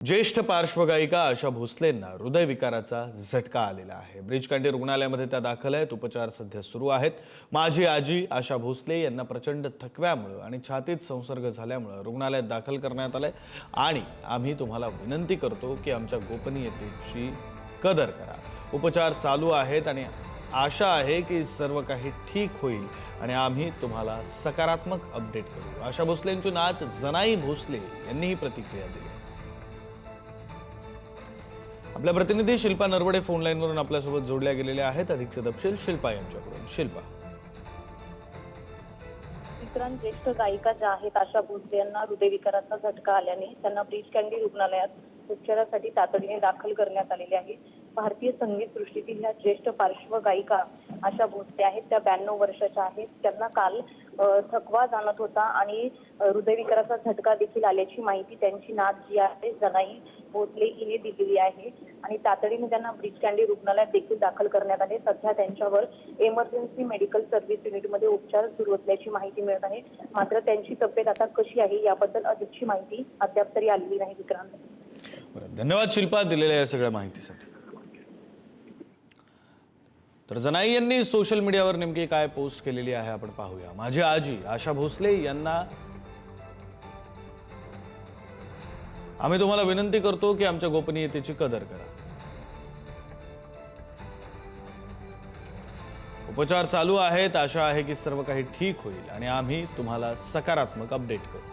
ज्येष्ठ पार्श्वगायिका आशा भोसलेंना हृदयविकाराचा झटका आलेला आहे। ब्रीच कँडी रुग्णालयामध्ये त्या दाखल आहेत। उपचार सध्या सुरू आहेत। माझी आजी आशा भोसले यांना प्रचंड थकव्यामुळे आणि छातीत संसर्ग झाल्यामुळे रुग्णालयात दाखल करण्यात आले आणि आम्ही तुम्हाला विनंती करतो की आमच्या गोपनीयतेची कदर करा। उपचार चालू आहेत आणि आशा आहे की सर्व काही ठीक होईल आणि आम्ही तुम्हाला सकारात्मक अपडेट करू। आशा भोसलेंची नात जनाई भोसले यांनी ही प्रतिक्रिया दिली। आपल्या प्रतिनिधी शिल्पा नरवडे फोन लाईनवरून आपल्यासोबत जोडल्या गेलेल्या आहेत। अधिकचे तपशील शिल्पा यांच्याकडून। शिल्पा, ज्येष्ठ गायिका ज्या आहेत आशा भोसले यांना हृदयविकाराचा झटका आल्याने त्यांना ब्रीच कँडी रुग्णालयात उपचारासाठी तातडीने दाखल करण्यात आलेले आहे। भारतीय संगीत सृष्टीतील ह्या ज्येष्ठ पार्श्वगायिका आशा भोसले आहेत, त्या 92 वर्षाच्या आहेत। त्यांना काल थकवा जाणवत होता आणि हृदयविकाराचा झटका देखील आल्याची माहिती त्यांची नात जी आहे जनाई भोसले हिने दिलेली आहे आणि तातडीने त्यांना ब्रीच कँडी रुग्णालयात देखील दाखल करण्यात आले। सध्या त्यांच्यावर इमर्जन्सी मेडिकल सर्व्हिस युनिटमध्ये उपचार सुरू असल्याची माहिती मिळत आहे। मात्र त्यांची तब्येत आता कशी आहे याबद्दल अधिकची माहिती अद्याप तरी आलेली नाही। विक्रांत, धन्यवाद शिल्पा दिलेल्या या सगळ्या माहितीसाठी। तर जनाई यांनी सोशल मीडियावर नेमकी काय पोस्ट केलेली आहे आपण पाहूया। माझी आजी आशा भोसले यांना आम्ही तुम्हाला विनंती करतो की आमच्या गोपनीयतेची कदर करा। उपचार चालू आहेत। आशा आहे की सर्व काही ठीक होईल आणि आम्ही तुम्हाला सकारात्मक अपडेट करू।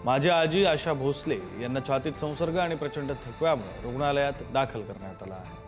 माझी आजी आशा भोसले यांना छातीत संसर्ग आणि प्रचंड थकव्यामुळे रुग्णालयात दाखल करण्यात आला आहे।